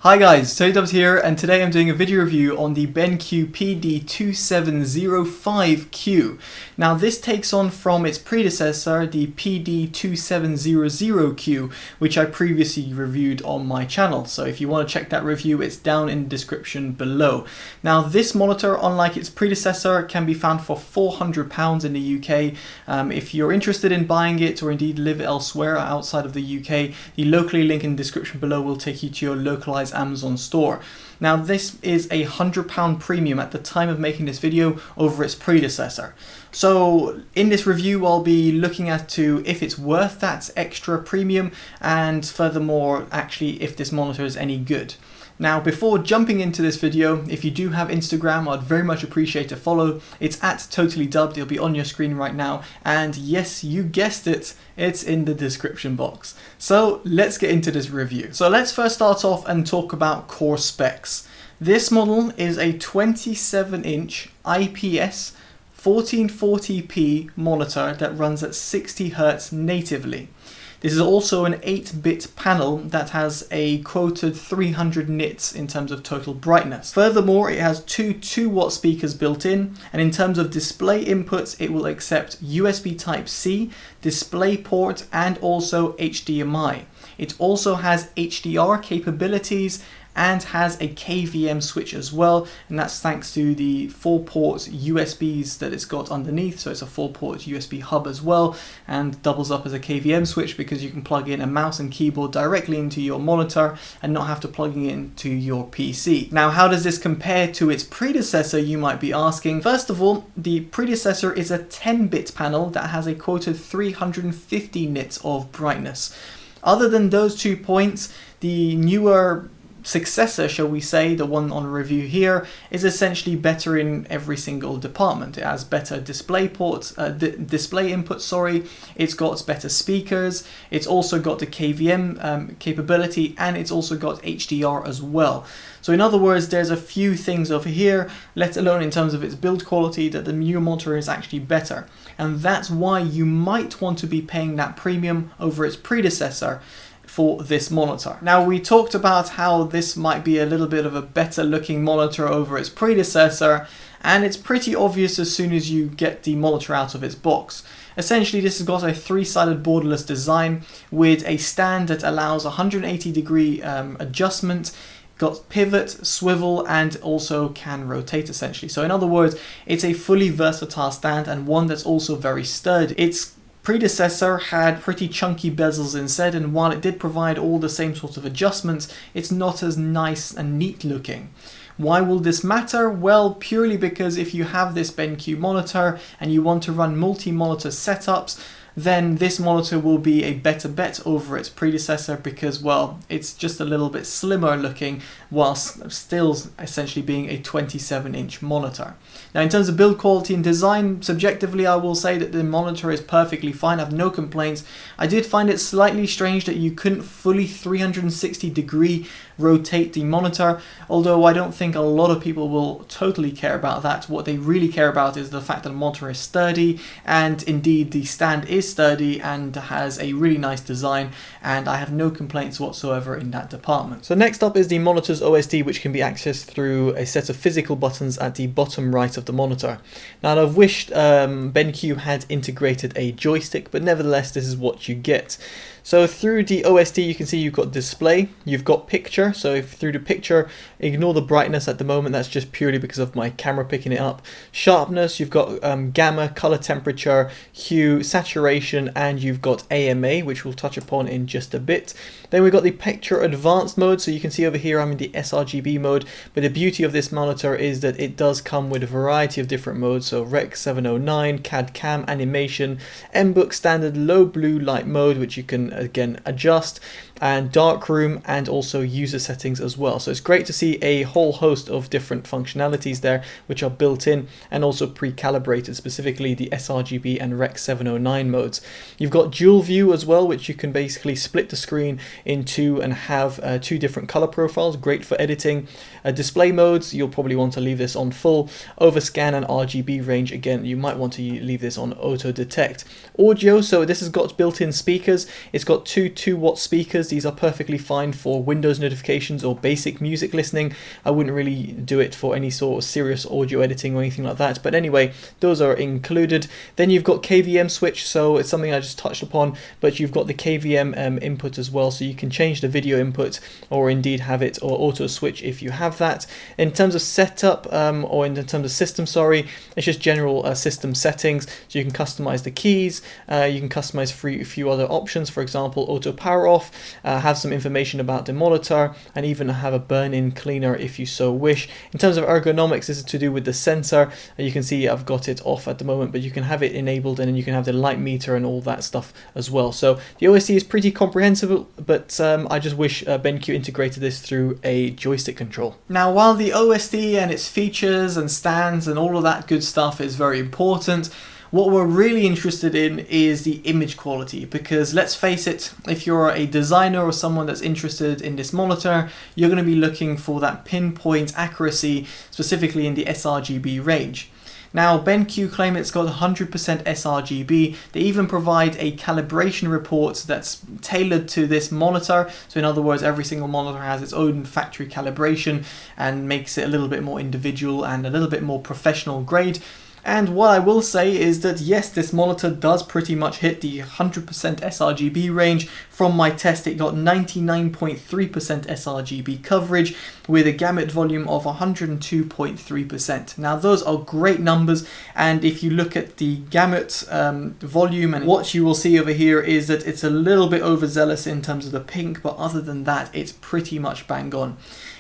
Hi guys, TotallyDubbed here, and today I'm doing a video review on the BenQ PD2705Q. Now this takes on from its predecessor, the PD2700Q, which I previously reviewed on my channel. So if you want to check that review, it's down in the description below. Now this monitor, unlike its predecessor, can be found for £400 in the UK. If you're interested in buying it or indeed live elsewhere outside of the UK, the locally link in the description below will take you to your localized Amazon store. Now this is a £100 premium at the time of making this video over its predecessor. So in this review I'll be looking at if it's worth that extra premium, and furthermore actually if this monitor is any good. Now before jumping into this video, if you do have Instagram, I'd very much appreciate a follow. It's at TotallyDubbed, it'll be on your screen right now, and yes, you guessed it, it's in the description box. So let's get into this review. So let's first start off and talk about core specs. This model is a 27-inch IPS 1440p monitor that runs at 60 Hz natively. This is also an 8-bit panel that has a quoted 300 nits in terms of total brightness. Furthermore, it has two 2-watt speakers built in, and in terms of display inputs, it will accept USB Type-C, DisplayPort, and also HDMI. It also has HDR capabilities and has a KVM switch as well, and that's thanks to the 4-port USBs that it's got underneath. So it's a 4-port USB hub as well, and doubles up as a KVM switch because you can plug in a mouse and keyboard directly into your monitor and not have to plug it into your PC. Now how does this compare to its predecessor, you might be asking? First of all, the predecessor is a 10-bit panel that has a quoted 350 nits of brightness. Other than those 2 points, the newer successor, shall we say, the one on review here, is essentially better in every single department. It has better display input, it's got better speakers, it's also got the KVM capability, and it's also got HDR as well. So in other words, there's a few things over here, let alone in terms of its build quality, that the new monitor is actually better. And that's why you might want to be paying that premium over its predecessor for this monitor. Now we talked about how this might be a little bit of a better looking monitor over its predecessor, and it's pretty obvious as soon as you get the monitor out of its box. Essentially this has got a 3-sided borderless design with a stand that allows 180-degree adjustment, got pivot, swivel, and also can rotate essentially. So in other words, it's a fully versatile stand and one that's also very sturdy. Its predecessor had pretty chunky bezels instead, and while it did provide all the same sorts of adjustments, it's not as nice and neat looking. Why will this matter? Well, purely because if you have this BenQ monitor and you want to run multi-monitor setups, then this monitor will be a better bet over its predecessor because, well, it's just a little bit slimmer looking whilst still essentially being a 27-inch monitor. Now in terms of build quality and design, subjectively I will say that the monitor is perfectly fine. I have no complaints. I did find it slightly strange that you couldn't fully 360-degree rotate the monitor, although I don't think a lot of people will totally care about that. What they really care about is the fact that the monitor is sturdy, and indeed the stand is sturdy and has a really nice design, and I have no complaints whatsoever in that department. So next up is the monitor's OSD, which can be accessed through a set of physical buttons at the bottom right of the monitor. Now I've wished BenQ had integrated a joystick, but nevertheless this is what you get. So through the OSD you can see you've got display, you've got picture, so if through the picture, ignore the brightness at the moment, that's just purely because of my camera picking it up. Sharpness, you've got gamma, color temperature, hue, saturation, and you've got AMA, which we'll touch upon in just a bit. Then we've got the picture advanced mode, so you can see over here I'm in the sRGB mode, but the beauty of this monitor is that it does come with a variety of different modes, so Rec 709, CAD CAM, animation, MBook standard low blue light mode, which you can again adjust, and darkroom, and also user settings as well. So it's great to see a whole host of different functionalities there which are built in and also pre-calibrated, specifically the sRGB and Rec 709 modes. You've got dual view as well, which you can basically split the screen in two and have 2 different color profiles, great for editing. Display modes, you'll probably want to leave this on full. Overscan and RGB range, again you might want to leave this on auto detect. Audio, so this has got built-in speakers. It's got two 2-watt speakers. OSDs are perfectly fine for Windows notifications or basic music listening. I wouldn't really do it for any sort of serious audio editing or anything like that. But anyway, those are included. Then you've got KVM switch, so it's something I just touched upon, but you've got the KVM input as well, so you can change the video input or indeed have it or auto switch if you have that. In terms of setup, or in terms of system, sorry, it's just general system settings, so you can customize the keys, you can customize a few other options, for example auto power off, have some information about the monitor, and even have a burn-in cleaner if you so wish. In terms of ergonomics, this is to do with the sensor. You can see I've got it off at the moment, but you can have it enabled, and then you can have the light meter and all that stuff as well. So the OSD is pretty comprehensive, but I just wish BenQ integrated this through a joystick control. Now, while the OSD and its features and stands and all of that good stuff is very important, what we're really interested in is the image quality, because let's face it, if you're a designer or someone that's interested in this monitor, you're going to be looking for that pinpoint accuracy, specifically in the sRGB range. Now, BenQ claim it's got 100% sRGB. They even provide a calibration report that's tailored to this monitor. So in other words, every single monitor has its own factory calibration and makes it a little bit more individual and a little bit more professional grade. And what I will say is that yes, this monitor does pretty much hit the 100% sRGB range. From my test, it got 99.3% sRGB coverage with a gamut volume of 102.3%. Now those are great numbers, and if you look at the gamut volume, and what you will see over here is that it's a little bit overzealous in terms of the pink, but other than that, it's pretty much bang on.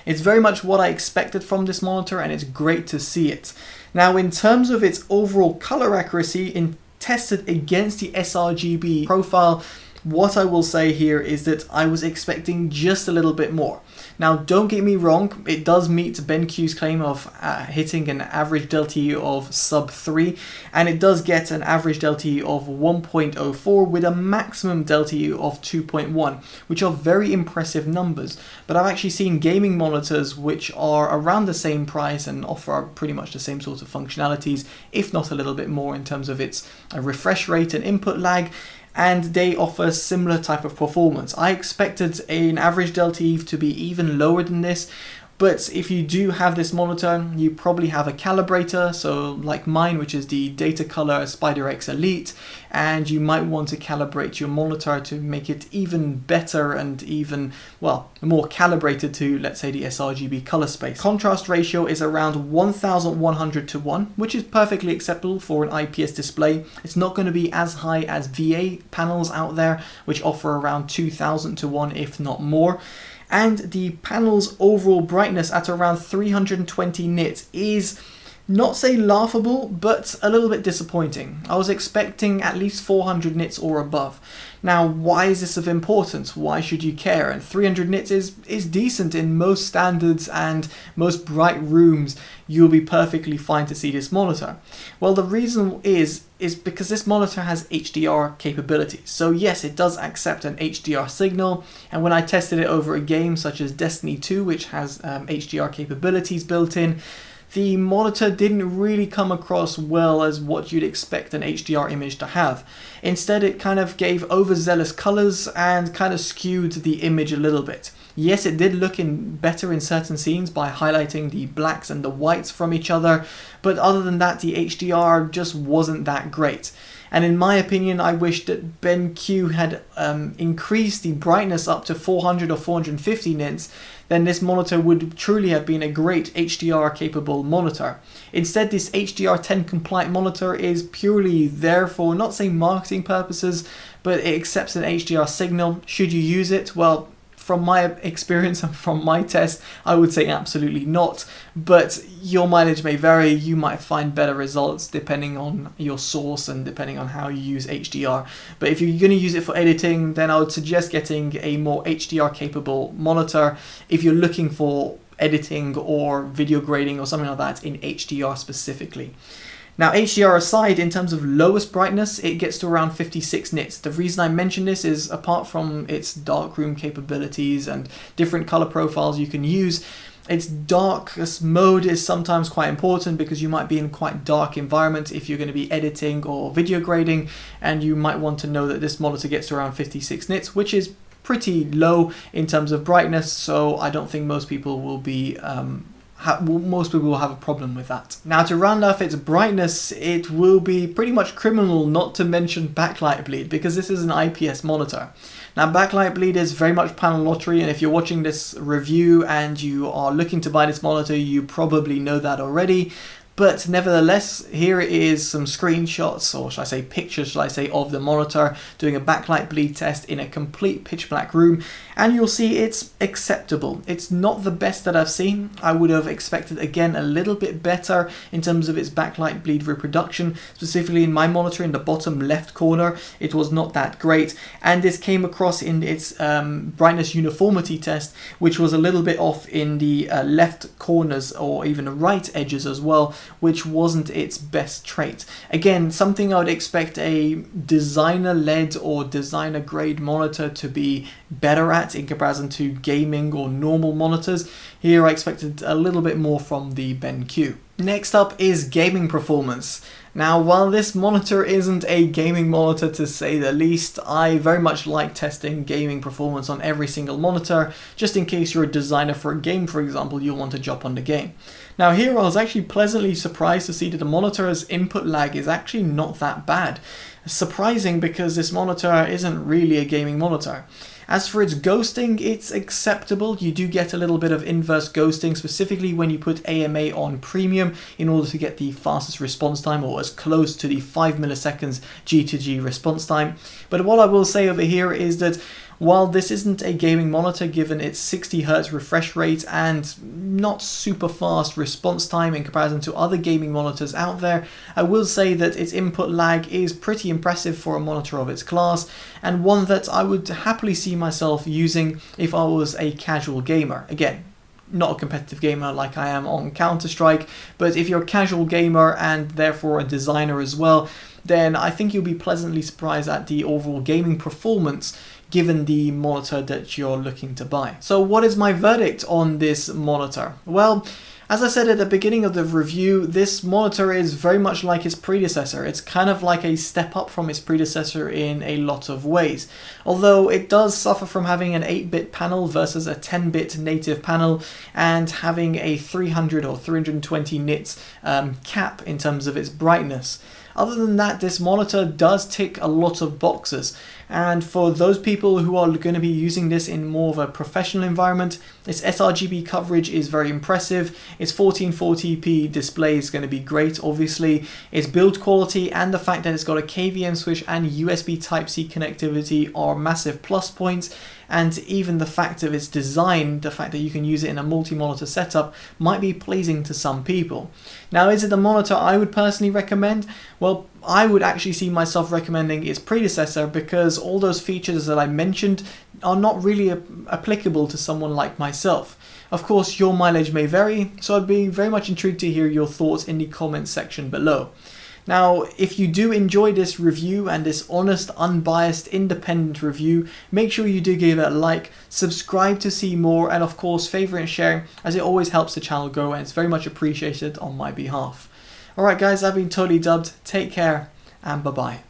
It's very much what I expected from this monitor, and it's great to see it. Now, in terms of its overall color accuracy, in tested against the sRGB profile, what I will say here is that I was expecting just a little bit more. Now, don't get me wrong, it does meet BenQ's claim of hitting an average delta of sub 3, and it does get an average delta of 1.04 with a maximum delta of 2.1, which are very impressive numbers. But I've actually seen gaming monitors which are around the same price and offer pretty much the same sort of functionalities, if not a little bit more in terms of its refresh rate and input lag, and they offer similar type of performance. I expected an average delta EVE to be even lower than this, but if you do have this monitor, you probably have a calibrator, so like mine, which is the Datacolor SpiderX Elite, and you might want to calibrate your monitor to make it even better and even, well, more calibrated to, let's say, the sRGB color space. Contrast ratio is around 1100 to 1, which is perfectly acceptable for an IPS display. It's not going to be as high as VA panels out there, which offer around 2000 to 1, if not more. And the panel's overall brightness at around 320 nits is, not say laughable, but a little bit disappointing. I was expecting at least 400 nits or above. Now, why is this of importance? Why should you care? And 300 nits is decent in most standards and most bright rooms. You'll be perfectly fine to see this monitor. Well, the reason is because this monitor has HDR capabilities. So yes, it does accept an HDR signal, and when I tested it over a game such as Destiny 2, which has HDR capabilities built in, the monitor didn't really come across well as what you'd expect an HDR image to have. Instead, it kind of gave overzealous colors and kind of skewed the image a little bit. Yes, it did look better in certain scenes by highlighting the blacks and the whites from each other, but other than that, the HDR just wasn't that great. And in my opinion, I wish that BenQ had increased the brightness up to 400 or 450 nits, then this monitor would truly have been a great HDR capable monitor. Instead, this HDR10 compliant monitor is purely there for, not saying marketing purposes, but it accepts an HDR signal. Should you use it? Well, from my experience and from my test, I would say absolutely not, but your mileage may vary. You might find better results depending on your source and depending on how you use HDR. But if you're going to use it for editing, then I would suggest getting a more HDR capable monitor if you're looking for editing or video grading or something like that in HDR specifically. Now, HDR aside, in terms of lowest brightness, it gets to around 56 nits. The reason I mention this is, apart from its darkroom capabilities and different color profiles you can use, its darkest mode is sometimes quite important because you might be in quite dark environment if you're going to be editing or video grading, and you might want to know that this monitor gets to around 56 nits, which is pretty low in terms of brightness, so I don't think most people will be most people will have a problem with that. Now, to round off its brightness, it will be pretty much criminal not to mention backlight bleed, because this is an IPS monitor. Now, backlight bleed is very much panel lottery, and if you're watching this review and you are looking to buy this monitor, you probably know that already. But nevertheless, here is some screenshots, or should I say pictures, should I say, of the monitor doing a backlight bleed test in a complete pitch black room, and you'll see it's acceptable. It's not the best that I've seen. I would have expected, again, a little bit better in terms of its backlight bleed reproduction, specifically in my monitor in the bottom left corner. It was not that great, and this came across in its brightness uniformity test, which was a little bit off in the left corners or even the right edges as well, which wasn't its best trait. Again, something I would expect a designer-led or designer-grade monitor to be better at in comparison to gaming or normal monitors. Here I expected a little bit more from the BenQ. Next up is gaming performance. Now, while this monitor isn't a gaming monitor to say the least, I very much like testing gaming performance on every single monitor, just in case you're a designer for a game, for example, you'll want to jump on the game. Now, here I was actually pleasantly surprised to see that the monitor's input lag is actually not that bad. Surprising, because this monitor isn't really a gaming monitor. As for its ghosting, it's acceptable. You do get a little bit of inverse ghosting, specifically when you put AMA on premium in order to get the fastest response time, or as close to the 5 milliseconds G2G response time. But what I will say over here is that while this isn't a gaming monitor, given its 60 Hz refresh rate and not super fast response time in comparison to other gaming monitors out there, I will say that its input lag is pretty impressive for a monitor of its class, and one that I would happily see myself using if I was a casual gamer. Again, not a competitive gamer like I am on Counter-Strike, but if you're a casual gamer and therefore a designer as well, then I think you'll be pleasantly surprised at the overall gaming performance given the monitor that you're looking to buy. So what is my verdict on this monitor? Well, as I said at the beginning of the review, this monitor is very much like its predecessor. It's kind of like a step up from its predecessor in a lot of ways. Although it does suffer from having an 8-bit panel versus a 10-bit native panel, and having a 300 or 320 nits cap in terms of its brightness. Other than that, this monitor does tick a lot of boxes, and for those people who are going to be using this in more of a professional environment, its sRGB coverage is very impressive. Its 1440p display is going to be great, obviously. Its build quality and the fact that it's got a KVM switch and USB Type-C connectivity are massive plus points. And even the fact of its design, the fact that you can use it in a multi-monitor setup, might be pleasing to some people. Now, is it a monitor I would personally recommend? Well, I would actually see myself recommending its predecessor, because all those features that I mentioned are not really applicable to someone like myself. Of course, your mileage may vary, so I'd be very much intrigued to hear your thoughts in the comments section below. Now, if you do enjoy this review and this honest, unbiased, independent review, make sure you do give it a like, subscribe to see more, and of course favorite and share, as it always helps the channel grow and it's very much appreciated on my behalf. Alright guys, I've been Totally Dubbed, take care and bye bye.